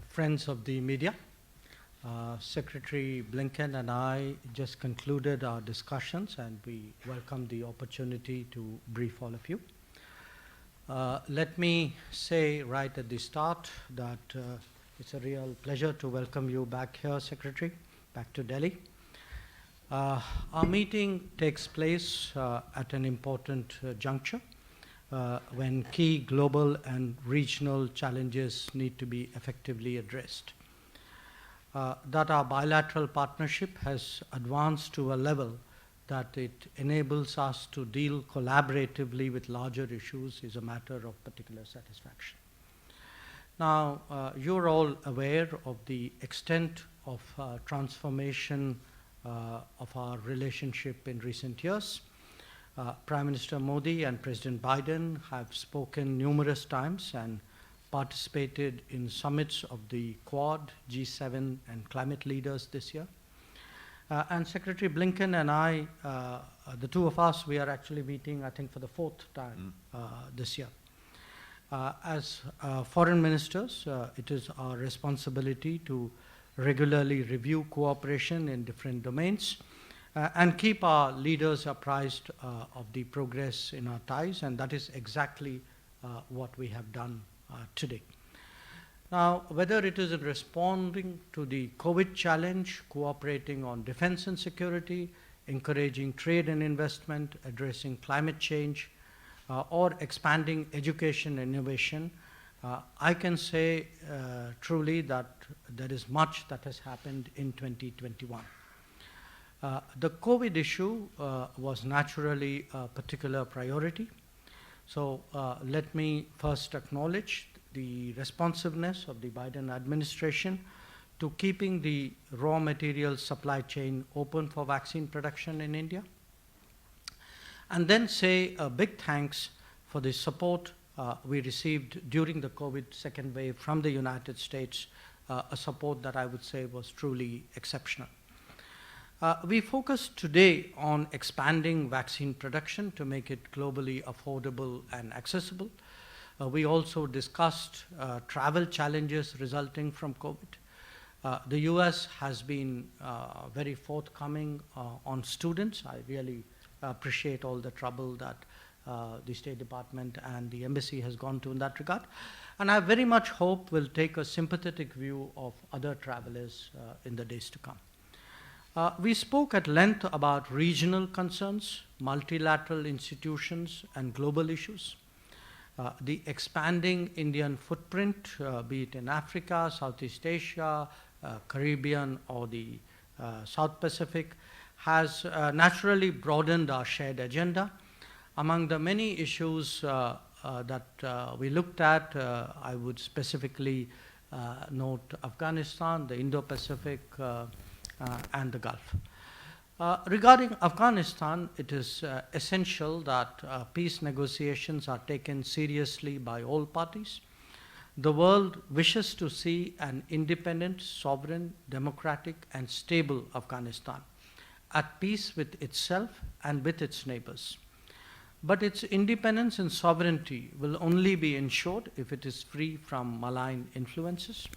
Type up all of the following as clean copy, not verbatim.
friends of the media. Secretary Blinken and I just concluded our discussions, and we welcome the opportunity to brief all of you. Let me say right at the start that it's a real pleasure to welcome you back here, Secretary, back to Delhi. Our meeting takes place at an important juncture when key global and regional challenges need to be effectively addressed. That our bilateral partnership has advanced to a level that it enables us to deal collaboratively with larger issues is a matter of particular satisfaction. Now, you're all aware of the extent of transformation of our relationship in recent years. Prime Minister Modi and President Biden have spoken numerous times and participated in summits of the Quad, G7, and climate leaders this year. And Secretary Blinken and I, the two of us, we are actually meeting, I think, for the fourth time this year. As foreign ministers, it is our responsibility to regularly review cooperation in different domains and keep our leaders apprised of the progress in our ties, and that is exactly what we have done today. Now, whether it is in responding to the COVID challenge, cooperating on defense and security, encouraging trade and investment, addressing climate change, or expanding education and innovation, I can say truly that there is much that has happened in 2021. The COVID issue was naturally a particular priority. So let me first acknowledge the responsiveness of the Biden administration to keeping the raw material supply chain open for vaccine production in India. And then say a big thanks for the support we received during the COVID second wave from the United States, a support that I would say was truly exceptional. We focused today on expanding vaccine production to make it globally affordable and accessible. We also discussed travel challenges resulting from COVID. The US has been very forthcoming on students. I really appreciate all the trouble that the State Department and the Embassy has gone to in that regard. And I very much hope we'll take a sympathetic view of other travelers in the days to come. We spoke at length about regional concerns, multilateral institutions, and global issues. The expanding Indian footprint, be it in Africa, Southeast Asia, Caribbean, or the South Pacific, has naturally broadened our shared agenda. Among the many issues that we looked at, I would specifically note Afghanistan, the Indo-Pacific, and the Gulf. Regarding Afghanistan, it is essential that peace negotiations are taken seriously by all parties. The world wishes to see an independent, sovereign, democratic, and stable Afghanistan, at peace with itself and with its neighbors. But its independence and sovereignty will only be ensured if it is free from malign influences.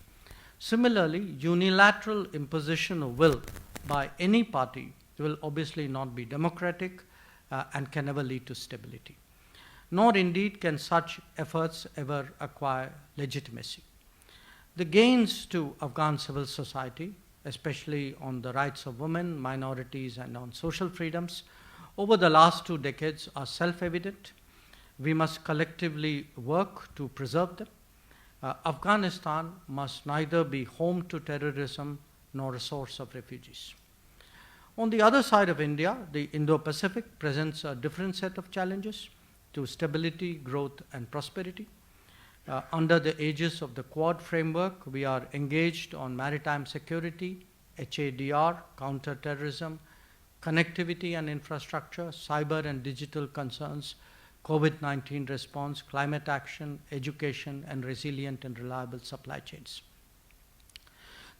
Similarly, unilateral imposition of will by any party will obviously not be democratic and can never lead to stability. Nor indeed can such efforts ever acquire legitimacy. The gains to Afghan civil society, especially on the rights of women, minorities, and on social freedoms, over the last 2 decades are self-evident. We must collectively work to preserve them. Afghanistan must neither be home to terrorism nor a source of refugees. On the other side of India, the Indo-Pacific presents a different set of challenges to stability, growth, and prosperity. Under the aegis of the Quad framework, we are engaged on maritime security, HADR, counterterrorism, connectivity and infrastructure, cyber and digital concerns, COVID-19 response, climate action, education, and resilient and reliable supply chains.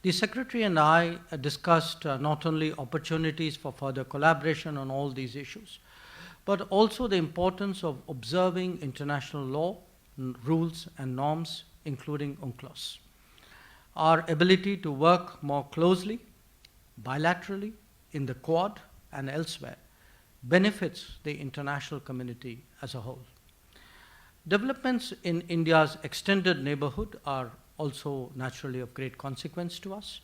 The Secretary and I discussed not only opportunities for further collaboration on all these issues, but also the importance of observing international law, rules, and norms, including UNCLOS. our ability to work more closely, bilaterally, in the Quad and elsewhere, benefits the international community as a whole. Developments in India's extended neighborhood are also naturally of great consequence to us.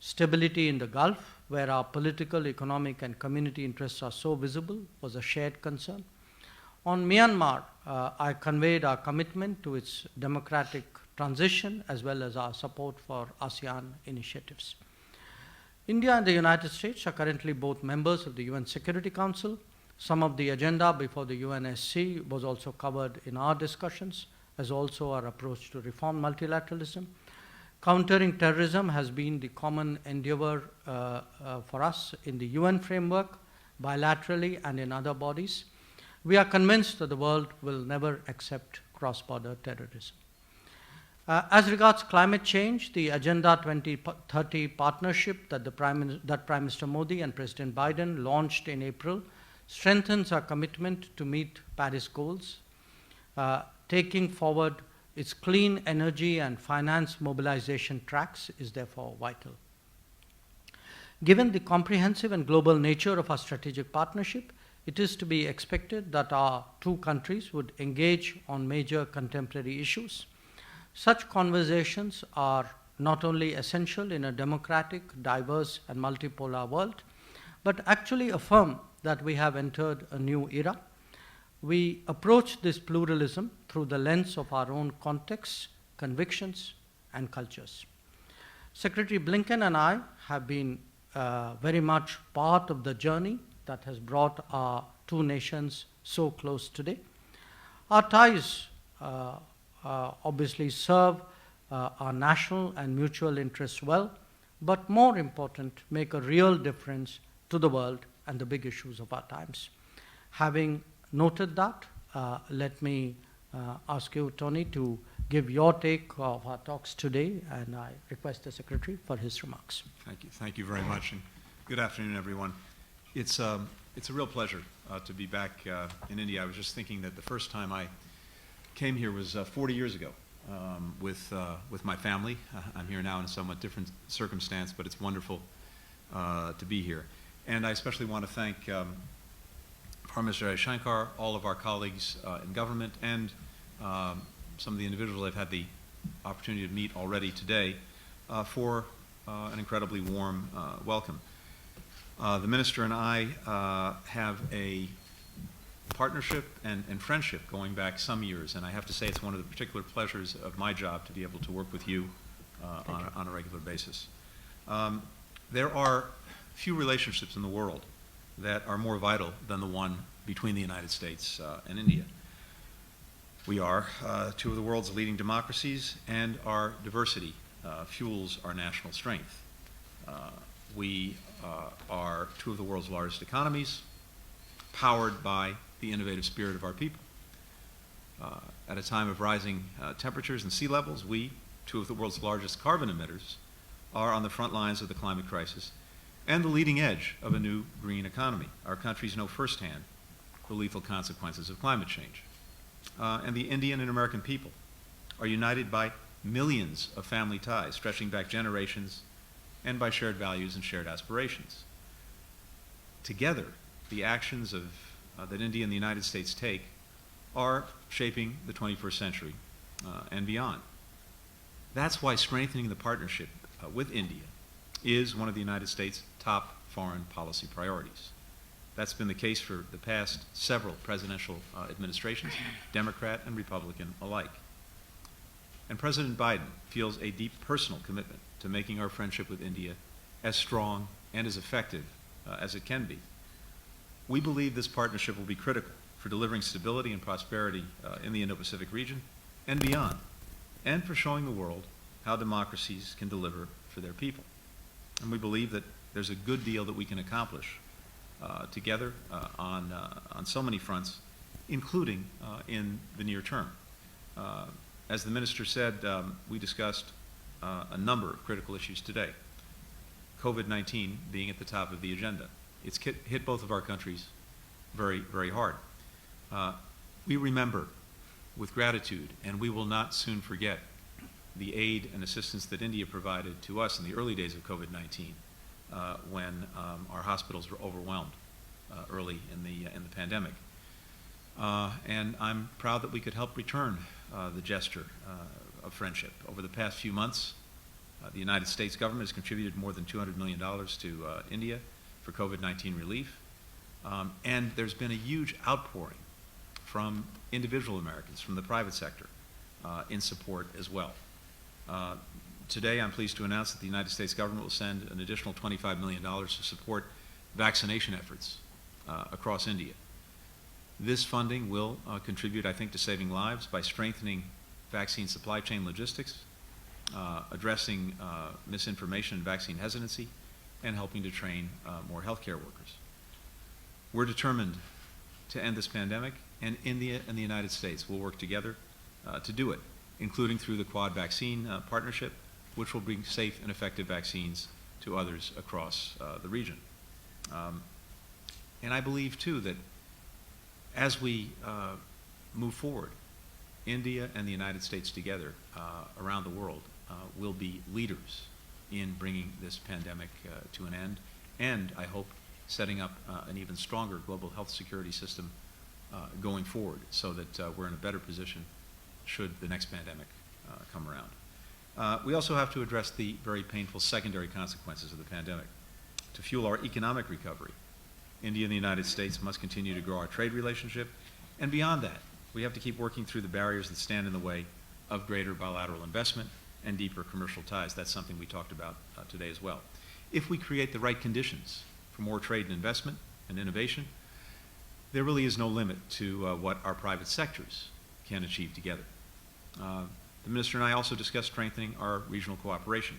Stability in the Gulf, where our political, economic, and community interests are so visible, was a shared concern. On Myanmar, I conveyed our commitment to its democratic transition as well as our support for ASEAN initiatives. India and the United States are currently both members of the UN Security Council. Some of the agenda before the UNSC was also covered in our discussions, as also our approach to reform multilateralism. Countering terrorism has been the common endeavor for us in the UN framework, bilaterally and in other bodies. We are convinced that the world will never accept cross-border terrorism. As regards climate change, the Agenda 2030 partnership that Prime Minister Modi and President Biden launched in April strengthens our commitment to meet Paris goals. Taking forward its clean energy and finance mobilization tracks is therefore vital. Given the comprehensive and global nature of our strategic partnership, it is to be expected that our two countries would engage on major contemporary issues. Such conversations are not only essential in a democratic, diverse, and multipolar world, but actually affirm that we have entered a new era. We approach this pluralism through the lens of our own contexts, convictions, and cultures. Secretary Blinken and I have been very much part of the journey that has brought our two nations so close today. Our ties obviously serve our national and mutual interests well, but more important, make a real difference to the world and the big issues of our times. Having noted that, let me ask you, Tony, to give your take of our talks today, and I request the Secretary for his remarks. Thank you. Thank you very much, and good afternoon, everyone. It's a real pleasure to be back in India. I was just thinking that the first time I came here was 40 years ago with my family. I'm here now in a somewhat different circumstance, but it's wonderful to be here. And I especially want to thank Prime Minister Jaishankar, all of our colleagues in government, and some of the individuals I've had the opportunity to meet already today for an incredibly warm welcome. The Minister and I have a partnership and friendship going back some years, and I have to say it's one of the particular pleasures of my job to be able to work with you on a regular basis. There are few relationships in the world that are more vital than the one between the United States and India. We are two of the world's leading democracies, and our diversity fuels our national strength. We are two of the world's largest economies, powered by the innovative spirit of our people. At a time of rising temperatures and sea levels, we, two of the world's largest carbon emitters, are on the front lines of the climate crisis and the leading edge of a new green economy. Our countries know firsthand the lethal consequences of climate change. And the Indian and American people are united by millions of family ties stretching back generations and by shared values and shared aspirations. Together, the actions that India and the United States take are shaping the 21st century and beyond. That's why strengthening the partnership with India is one of the United States' top foreign policy priorities. That's been the case for the past several presidential administrations, Democrat and Republican alike. And President Biden feels a deep personal commitment to making our friendship with India as strong and as effective as it can be. We believe this partnership will be critical for delivering stability and prosperity in the Indo-Pacific region and beyond, and for showing the world how democracies can deliver for their people. And we believe that there's a good deal that we can accomplish together on so many fronts, including in the near term. As the Minister said, we discussed a number of critical issues today, COVID-19 being at the top of the agenda. It's hit both of our countries very, very hard. We remember with gratitude, and we will not soon forget, the aid and assistance that India provided to us in the early days of COVID-19 when our hospitals were overwhelmed early in the pandemic. And I'm proud that we could help return the gesture of friendship. Over the past few months, the United States government has contributed more than $200 million to India for COVID-19 relief. And there's been a huge outpouring from individual Americans, from the private sector, in support as well. Today, I'm pleased to announce that the United States government will send an additional $25 million to support vaccination efforts across India. This funding will contribute, I think, to saving lives by strengthening vaccine supply chain logistics, addressing misinformation and vaccine hesitancy, and helping to train more healthcare workers. We're determined to end this pandemic, and India and the United States will work together to do it, including through the Quad vaccine partnership, which will bring safe and effective vaccines to others across the region. And I believe, too, that as we move forward, India and the United States together around the world will be leaders in bringing this pandemic to an end, and I hope setting up an even stronger global health security system going forward so that we're in a better position should the next pandemic come around. We also have to address the very painful secondary consequences of the pandemic. To fuel our economic recovery, India and the United States must continue to grow our trade relationship, and beyond that, we have to keep working through the barriers that stand in the way of greater bilateral investment and deeper commercial ties. That's something we talked about today as well. If we create the right conditions for more trade and investment and innovation, there really is no limit to what our private sectors can achieve together. The Minister and I also discussed strengthening our regional cooperation,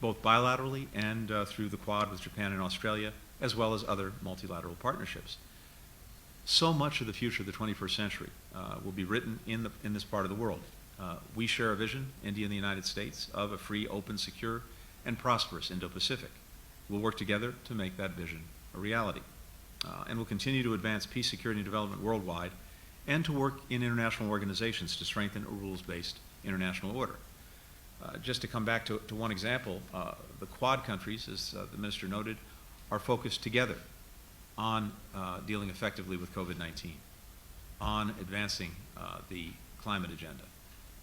both bilaterally and through the Quad with Japan and Australia, as well as other multilateral partnerships. So much of the future of the 21st century will be written in this part of the world. We share a vision, India and the United States, of a free, open, secure, and prosperous Indo-Pacific. We'll work together to make that vision a reality. And we'll continue to advance peace, security, and development worldwide, and to work in international organizations to strengthen a rules-based international order. Just to come back to one example, the Quad countries, as the Minister noted, are focused together on dealing effectively with COVID-19, on advancing the climate agenda,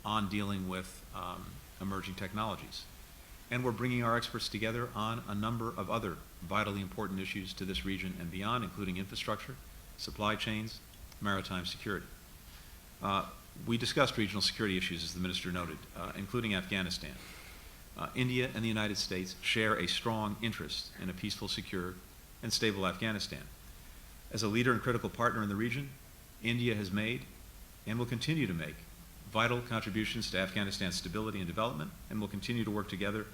on dealing with emerging technologies. And we're bringing our experts together on a number of other vitally important issues to this region and beyond, including infrastructure, supply chains, maritime security. We discussed regional security issues, as the Minister noted, including Afghanistan. India and the United States share a strong interest in a peaceful, secure, and stable Afghanistan. As a leader and critical partner in the region, India has made and will continue to make vital contributions to Afghanistan's stability and development, and will continue to work together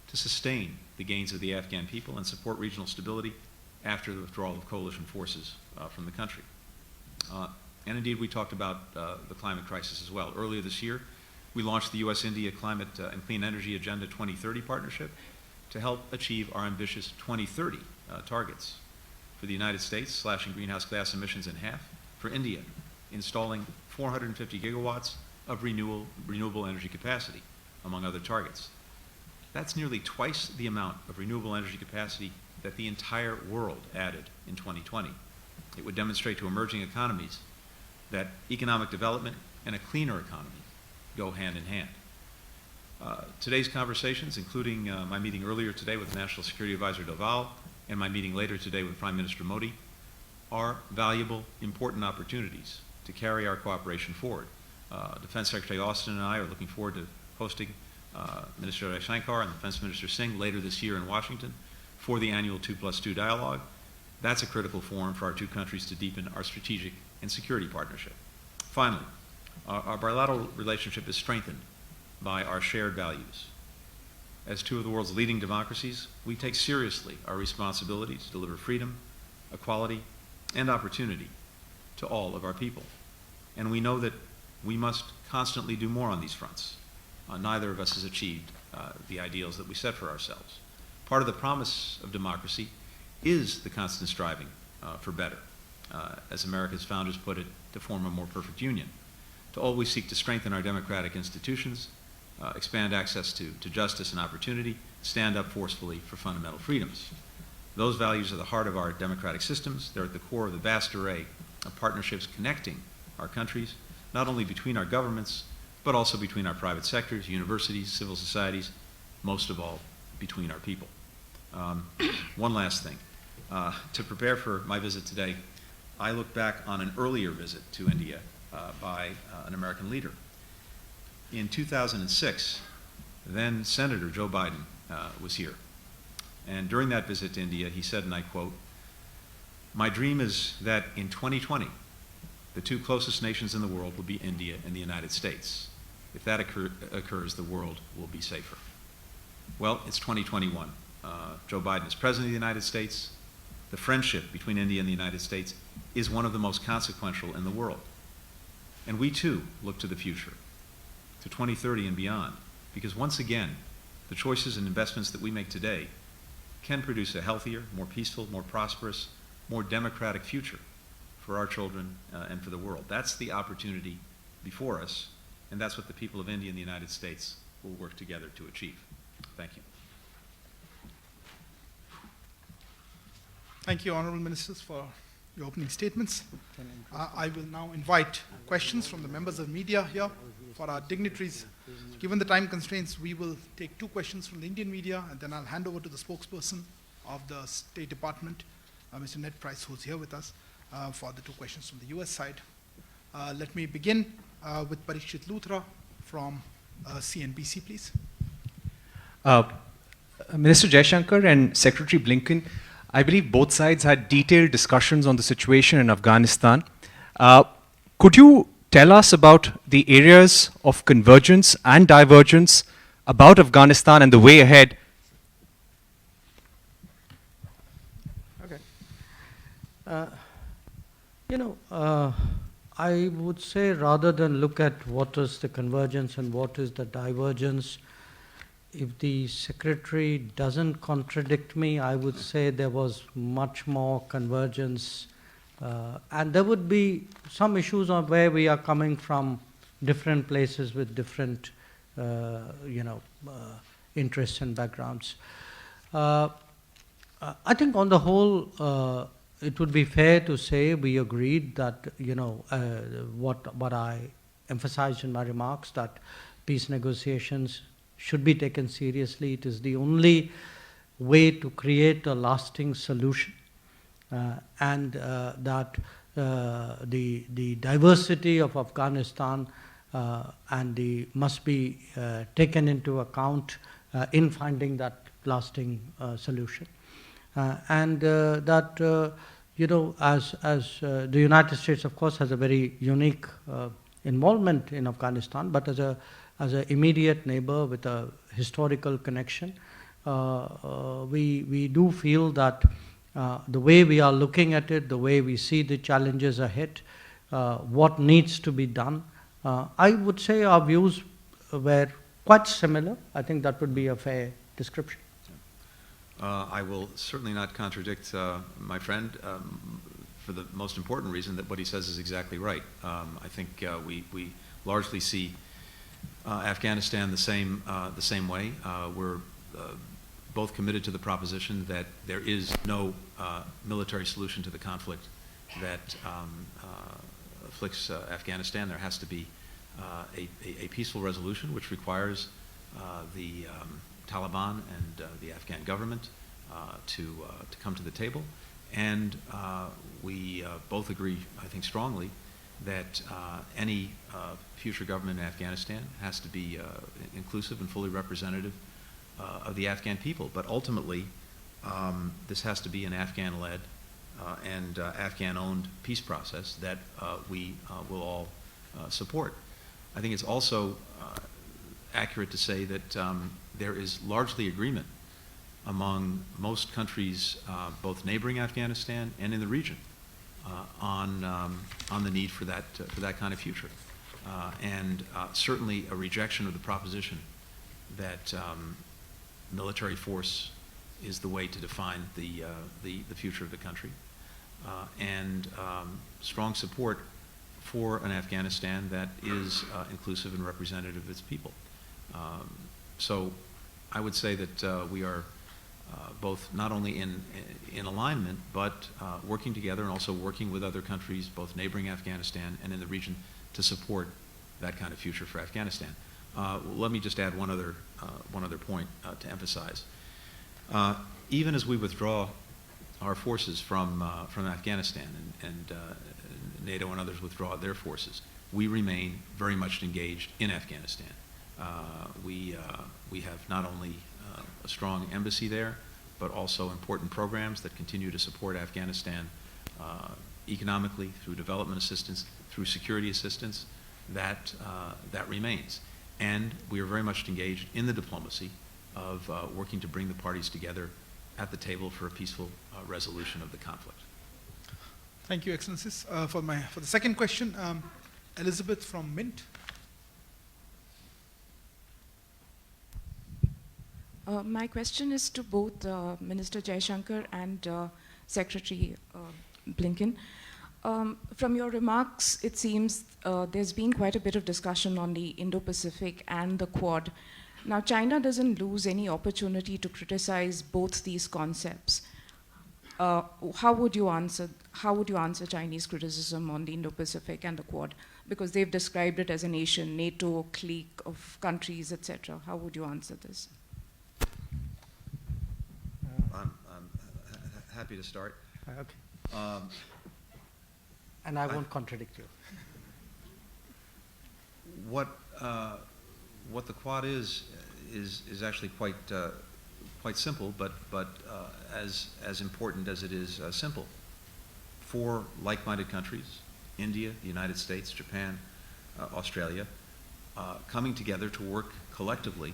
to sustain the gains of the Afghan people and support regional stability after the withdrawal of coalition forces from the country. And indeed, we talked about the climate crisis as well. Earlier this year, we launched the U.S.-India Climate and Clean Energy Agenda 2030 partnership to help achieve our ambitious 2030 targets. For the United States, slashing greenhouse gas emissions in half. For India, installing 450 gigawatts of renewable energy capacity, among other targets. That's nearly twice the amount of renewable energy capacity that the entire world added in 2020. It would demonstrate to emerging economies that economic development and a cleaner economy go hand in hand. Today's conversations, including my meeting earlier today with National Security Advisor Doval and my meeting later today with Prime Minister Modi, are valuable, important opportunities to carry our cooperation forward. Defense Secretary Austin and I are looking forward to hosting Minister Jaishankar and Defense Minister Singh later this year in Washington for the annual 2+2 dialogue. That's a critical forum for our two countries to deepen our strategic and security partnership. Finally, our bilateral relationship is strengthened by our shared values. As two of the world's leading democracies, we take seriously our responsibility to deliver freedom, equality, and opportunity to all of our people. And we know that we must constantly do more on these fronts. Neither of us has achieved the ideals that we set for ourselves. Part of the promise of democracy is the constant striving for better. As America's founders put it, to form a more perfect union, to always seek to strengthen our democratic institutions expand access to justice and opportunity, stand up forcefully for fundamental freedoms. Those values are the heart of our democratic systems. They're at the core of the vast array of partnerships connecting our countries, not only between our governments, but also between our private sectors, universities, civil societies, most of all, between our people. One last thing. To prepare for my visit today, I look back on an earlier visit to India by an American leader. In 2006, then Senator Joe Biden was here. And during that visit to India, he said, and I quote, "My dream is that in 2020, the two closest nations in the world will be India and the United States. If that occurs, the world will be safer." Well, it's 2021. Joe Biden is President of the United States. The friendship between India and the United States is one of the most consequential in the world. And we too look to the future, to 2030 and beyond, because once again, the choices and investments that we make today can produce a healthier, more peaceful, more prosperous, more democratic future for our children and for the world. That's the opportunity before us, and that's what the people of India and the United States will work together to achieve. Thank you. Thank you, Honourable Ministers, for your opening statements. I will now invite questions from the members of media here for our dignitaries. Given the time constraints, we will take 2 questions from the Indian media, and then I'll hand over to the spokesperson of the State Department, Mr. Ned Price, who's here with us, for the 2 questions from the US side. Let me begin with Parikshit Luthra from CNBC, please. Minister Jaishankar and Secretary Blinken, I believe both sides had detailed discussions on the situation in Afghanistan. Could you tell us about the areas of convergence and divergence about Afghanistan and the way ahead? Okay. I would say, rather than look at what is the convergence and what is the divergence, if the Secretary doesn't contradict me, I would say there was much more convergence, and there would be some issues on where we are coming from different places with different, interests and backgrounds. I think on the whole, it would be fair to say we agreed that, what I emphasized in my remarks, that peace negotiations should be taken seriously. It is the only way to create a lasting solution, and that the diversity of Afghanistan must be taken into account in finding that lasting solution. As the United States, of course, has a very unique involvement in Afghanistan, but as an immediate neighbor with a historical connection, we do feel that the way we are looking at it, the way we see the challenges ahead, what needs to be done, I would say our views were quite similar. I think that would be a fair description. I will certainly not contradict my friend for the most important reason that what he says is exactly right. I think we largely see Afghanistan the same way. We're both committed to the proposition that there is no military solution to the conflict that afflicts Afghanistan. There has to be a peaceful resolution, which requires the Taliban and the Afghan government to come to the table. And we both agree, I think strongly, that any future government in Afghanistan has to be inclusive and fully representative of the Afghan people. But ultimately, this has to be an Afghan-led and Afghan-owned peace process that we will all support. I think it's also accurate to say that there is largely agreement among most countries, both neighboring Afghanistan and in the region, on the need for that kind of future, and certainly a rejection of the proposition that military force is the way to define the future of the country, and strong support for an Afghanistan that is inclusive and representative of its people. So I would say that we are both not only in alignment, but working together and also working with other countries, both neighboring Afghanistan and in the region, to support that kind of future for Afghanistan. Let me just add one other point to emphasize. Even as we withdraw our forces from Afghanistan and NATO and others withdraw their forces, we remain very much engaged in Afghanistan. We have not only a strong embassy there, but also important programs that continue to support Afghanistan economically, through development assistance, through security assistance. That remains. And we are very much engaged in the diplomacy of working to bring the parties together at the table for a peaceful resolution of the conflict. Thank you, Excellencies. For the second question, Elizabeth from Mint. My question is to both Minister Jaishankar and Secretary Blinken. From your remarks, it seems there's been quite a bit of discussion on the Indo-Pacific and the Quad. Now, China doesn't lose any opportunity to criticize both these concepts. How would you answer Chinese criticism on the Indo-Pacific and the Quad? Because they've described it as a nation, NATO, clique of countries, etc. How would you answer this? I'm happy to start. Okay. And I won't contradict you. What the Quad is actually quite simple, but as important as it is simple. Four like-minded countries: India, the United States, Japan, Australia, coming together to work collectively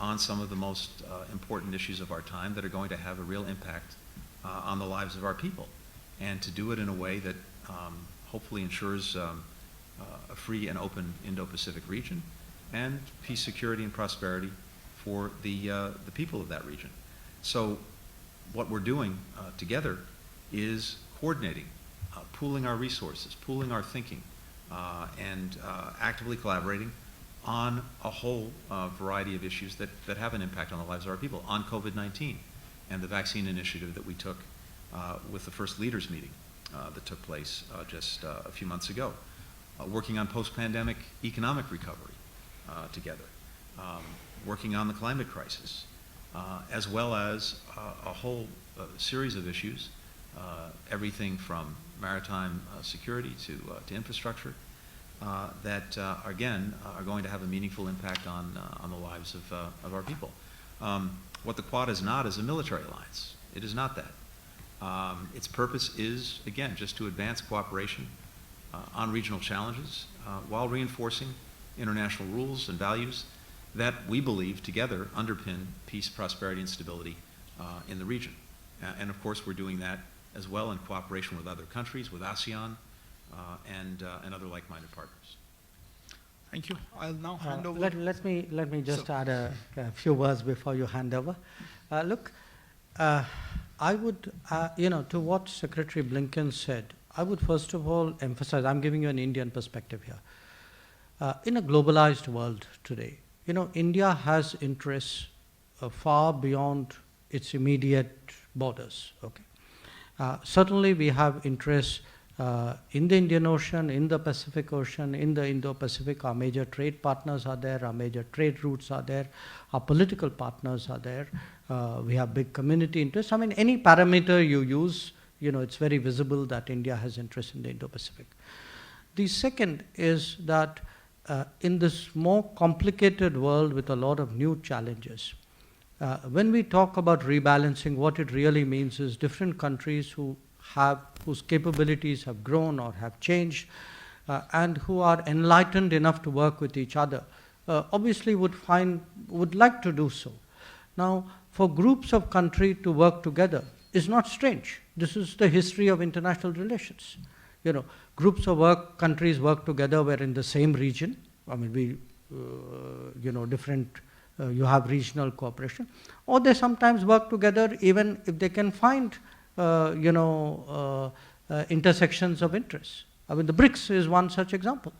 on some of the most important issues of our time that are going to have a real impact on the lives of our people, and to do it in a way that hopefully ensures a free and open Indo-Pacific region and peace, security, and prosperity for the people of that region. So what we're doing together is coordinating, pooling our resources, pooling our thinking, and actively collaborating on a whole variety of issues that have an impact on the lives of our people, on COVID-19 and the vaccine initiative that we took with the first leaders meeting that took place just a few months ago, working on post-pandemic economic recovery together, working on the climate crisis, as well as a whole series of issues, everything from maritime security to infrastructure, that again are going to have a meaningful impact on the lives of our people. What the Quad is not is a military alliance. It is not that. Its purpose is, again, just to advance cooperation on regional challenges while reinforcing international rules and values that we believe together underpin peace, prosperity, and stability in the region. And of course, we're doing that as well in cooperation with other countries, with ASEAN, and other like-minded partners. Thank you. I'll now hand over. Let me just add a few words before you hand over. Look, I would, to what Secretary Blinken said, I would first of all emphasize, I'm giving you an Indian perspective here. In a globalized world today, India has interests far beyond its immediate borders. Okay. Certainly we have interests in the Indian Ocean, in the Pacific Ocean, in the Indo-Pacific. Our major trade partners are there, our major trade routes are there, our political partners are there. We have big community interests. I mean, any parameter you use, it's very visible that India has interest in the Indo-Pacific. The second is that in this more complicated world with a lot of new challenges, when we talk about rebalancing, what it really means is different countries whose capabilities have grown or have changed, and who are enlightened enough to work with each other, obviously would like to do so. Now, for groups of countries to work together is not strange. This is the history of international relations. Groups of countries work together. We're in the same region. I mean, you have regional cooperation, or they sometimes work together even if they can find intersections of interest. I mean, the BRICS is one such example.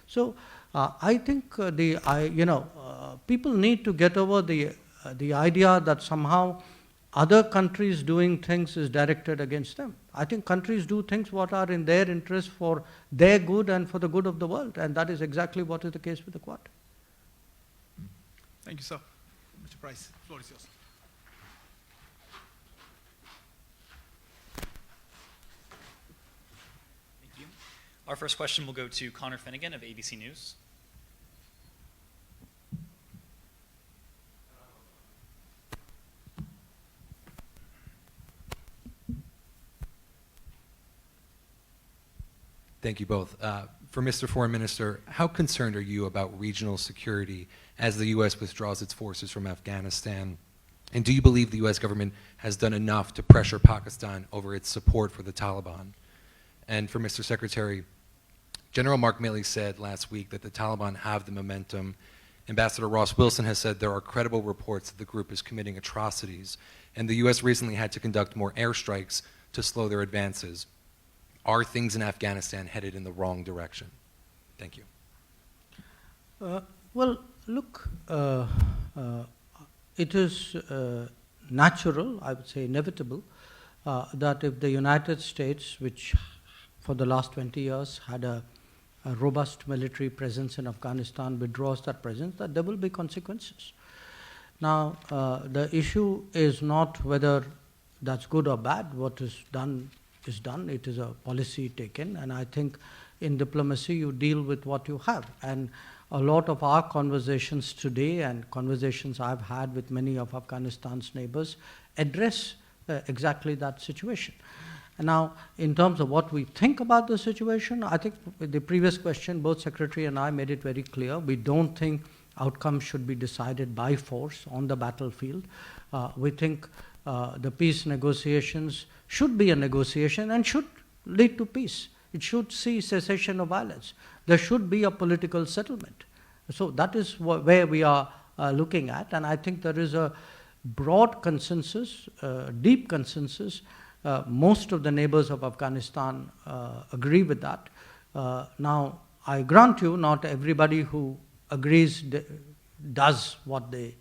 So I think people need to get over the idea that somehow other countries doing things is directed against them. I think countries do things what are in their interest for their good and for the good of the world, and that is exactly what is the case with the Quad. Thank you, sir. Mr. Price, the floor is yours. Thank you. Our first question will go to Connor Finnegan of ABC News. Thank you both. For Mr. Foreign Minister, how concerned are you about regional security as the U.S. withdraws its forces from Afghanistan? And do you believe the U.S. government has done enough to pressure Pakistan over its support for the Taliban? And for Mr. Secretary, General Mark Milley said last week that the Taliban have the momentum. Ambassador Ross Wilson has said there are credible reports that the group is committing atrocities, and the U.S. recently had to conduct more airstrikes to slow their advances. Are things in Afghanistan headed in the wrong direction? Thank you. Well, look, it is natural, I would say inevitable, that if the United States, which for the last 20 years had a robust military presence in Afghanistan, withdraws that presence, that there will be consequences. Now, the issue is not whether that's good or bad. What is done is done. It is a policy taken, and I think in diplomacy you deal with what you have. And a lot of our conversations today and conversations I've had with many of Afghanistan's neighbors address exactly that situation. And now, in terms of what we think about the situation, I think with the previous question, both Secretary and I made it very clear. We don't think outcomes should be decided by force on the battlefield. We think the peace negotiations should be a negotiation and should lead to peace. It should see cessation of violence. There should be a political settlement. So that is where we are looking at, and I think there is a broad consensus, deep consensus. Most of the neighbors of Afghanistan agree with that. Now, I grant you, not everybody who agrees does what they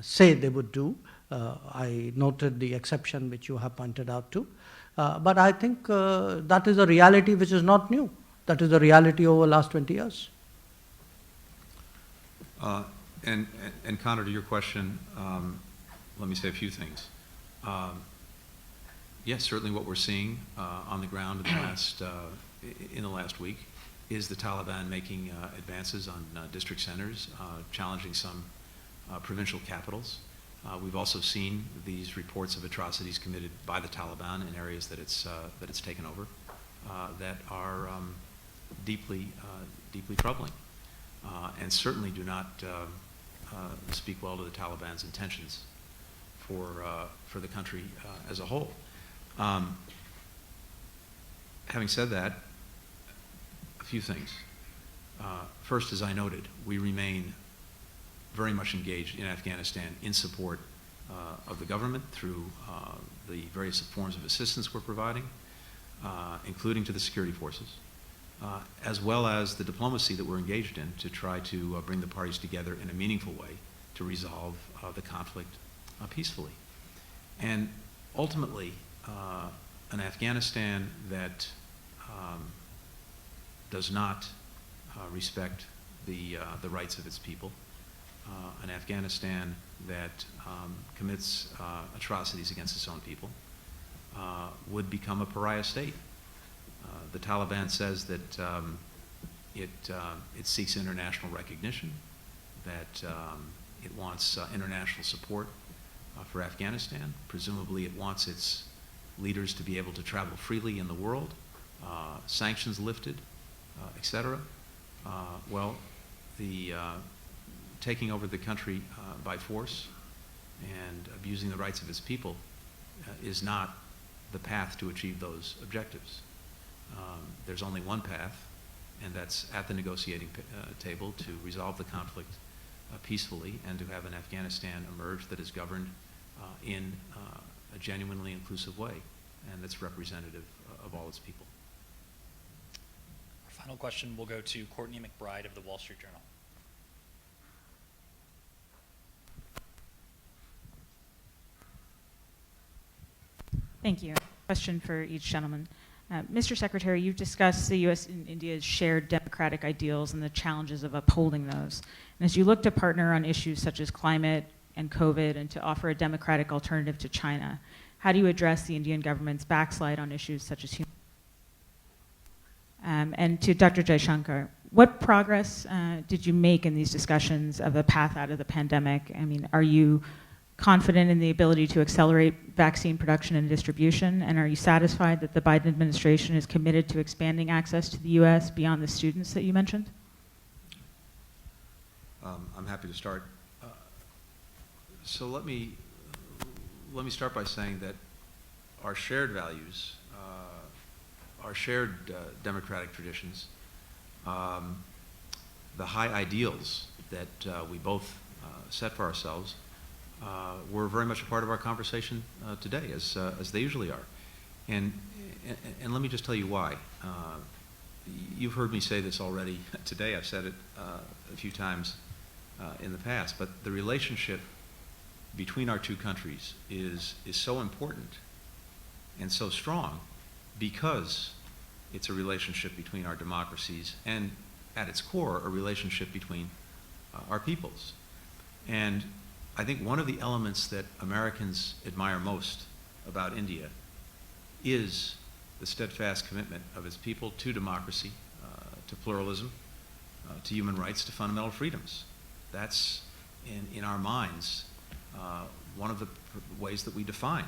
say they would do. I noted the exception which you have pointed out to. But I think that is a reality which is not new. That is the reality over the last 20 years. And Connor, to your question, let me say a few things. Yes, certainly what we're seeing on the ground in the last week is the Taliban making advances on district centers, challenging some provincial capitals. We've also seen these reports of atrocities committed by the Taliban in areas that it's taken over that are deeply troubling, and certainly do not speak well to the Taliban's intentions for the country as a whole. Having said that, a few things. First, as I noted, we remain very much engaged in Afghanistan in support of the government through the various forms of assistance we're providing, including to the security forces, as well as the diplomacy that we're engaged in to try to bring the parties together in a meaningful way to resolve the conflict peacefully. And ultimately, an Afghanistan that does not respect the rights of its people, an Afghanistan that commits atrocities against its own people, would become a pariah state. The Taliban says that it seeks international recognition, that it wants international support for Afghanistan. Presumably it wants its leaders to be able to travel freely in the world, sanctions lifted, etc. Well, the taking over the country by force and abusing the rights of its people is not the path to achieve those objectives. There's only one path, and that's at the negotiating table to resolve the conflict peacefully and to have an Afghanistan emerge that is governed in a genuinely inclusive way and that's representative of all its people. Our final question will go to Courtney McBride of the Wall Street Journal. Thank you. Question for each gentleman. Mr. Secretary, you've discussed the U.S. and India's shared democratic ideals and the challenges of upholding those. And as you look to partner on issues such as climate and COVID and to offer a democratic alternative to China, how do you address the Indian government's backslide on issues such as human and to Dr. Jaishankar, what progress did you make in these discussions of the path out of the pandemic? I mean, are you confident in the ability to accelerate vaccine production and distribution? And are you satisfied that the Biden administration is committed to expanding access to the U.S. beyond the students that you mentioned? I'm happy to start. So let me start by saying that our shared values, our shared democratic traditions, the high ideals that we both set for ourselves were very much a part of our conversation today, as they usually are. And let me just tell you why. You've heard me say this already today. I've said it a few times in the past. But the relationship between our two countries is so important and so strong because it's a relationship between our democracies and, at its core, a relationship between our peoples. And I think one of the elements that Americans admire most about India is the steadfast commitment of its people to democracy, to pluralism, to human rights, to fundamental freedoms. That's, in our minds, one of the ways that we define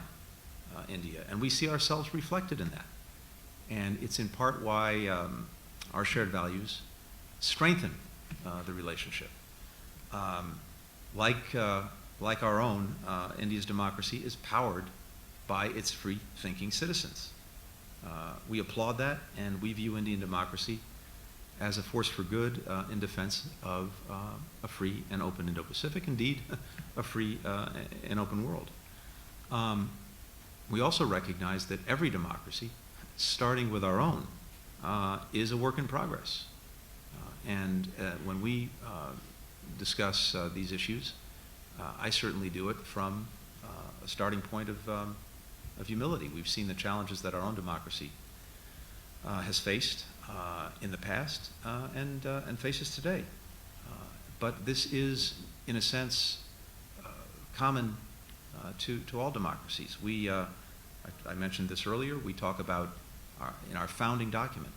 India. And we see ourselves reflected in that. And it's in part why our shared values strengthen the relationship. Like our own, India's democracy is powered by its free-thinking citizens. We applaud that, and we view Indian democracy as a force for good in defense of a free and open Indo-Pacific, indeed, a free and open world. We also recognize that every democracy, starting with our own, is a work in progress. And when we discuss these issues, I certainly do it from a starting point of humility. We've seen the challenges that our own democracy has faced in the past and faces today. But this is, in a sense, common to all democracies. I mentioned this earlier. We talk about, in our founding document,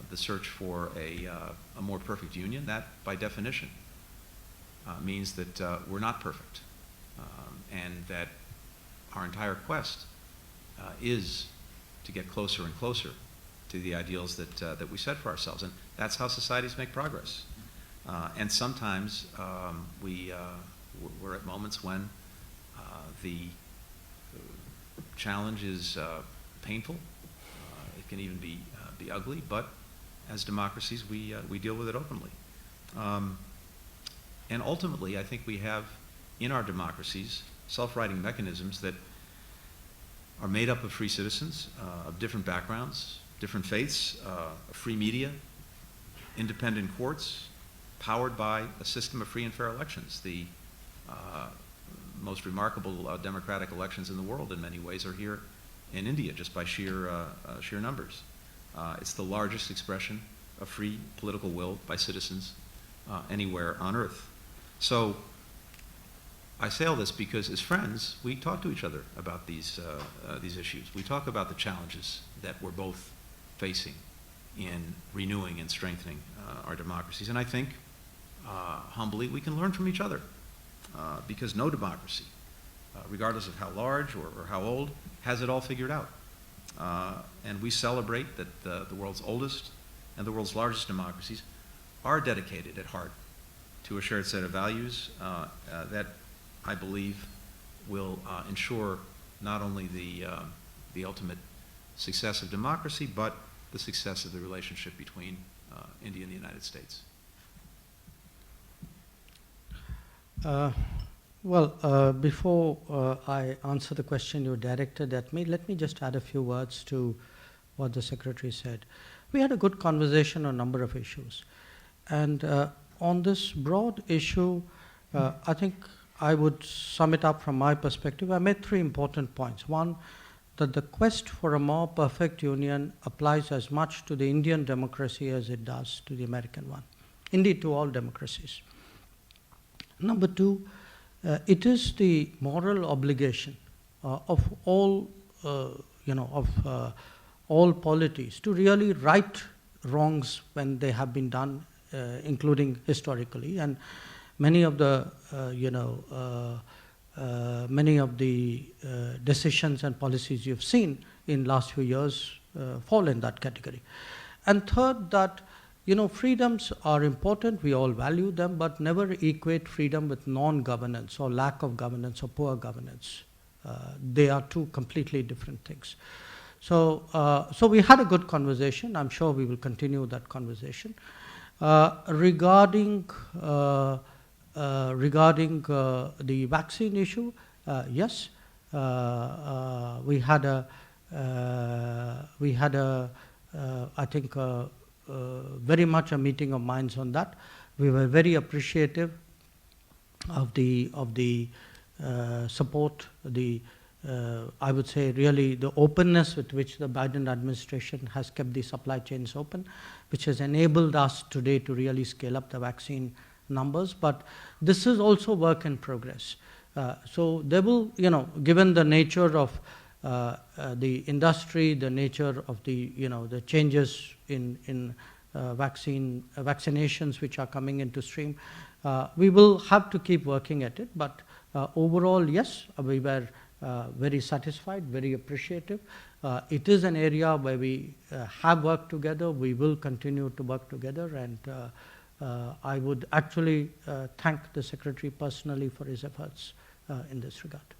the search for a more perfect union. That, by definition, means that we're not perfect, and that our entire quest is to get closer and closer to the ideals that we set for ourselves, and that's how societies make progress. And sometimes we're at moments when the challenge is painful. It can even be ugly, but as democracies, we deal with it openly. And ultimately, I think we have in our democracies self-righting mechanisms that are made up of free citizens of different backgrounds, different faiths, free media, independent courts, powered by a system of free and fair elections. The most remarkable democratic elections in the world, in many ways, are here in India, just by sheer numbers. It's the largest expression of free political will by citizens anywhere on earth. So I say all this because, as friends, we talk to each other about these issues. We talk about the challenges that we're both facing in renewing and strengthening our democracies. And I think, humbly, we can learn from each other because no democracy, regardless of how large or how old, has it all figured out. And we celebrate that the world's oldest and the world's largest democracies are dedicated at heart to a shared set of values that I believe will ensure not only the ultimate success of democracy, but the success of the relationship between India and the United States. Before I answer the question you directed at me, let me just add a few words to what the Secretary said. we had a good conversation on a number of issues. And on this broad issue, I think I would sum it up from my perspective. I made 3 important points. One, that the quest for a more perfect union applies as much to the Indian democracy as it does to the American one, indeed to all democracies. Number 2, it is the moral obligation of all, all polities to really right wrongs when they have been done, including historically. And many of the, decisions and policies you've seen in last few years fall in that category. And third, that freedoms are important, we all value them, but never equate freedom with non-governance or lack of governance or poor governance. They are 2 completely different things. So we had a good conversation. I'm sure we will continue that conversation. Regarding the vaccine issue, yes, we had a I think very much a meeting of minds on that. We were very appreciative of the support, I would say really the openness with which the Biden administration has kept the supply chains open, which has enabled us today to really scale up the vaccine numbers. But this is also work in progress. So there will, given the nature of the industry, the nature of the, the changes in vaccinations which are coming into stream, we will have to keep working at it. But overall, yes, we were very satisfied, very appreciative. It is an area where we have worked together. We will continue to work together, and I would actually thank the Secretary personally for his efforts in this regard.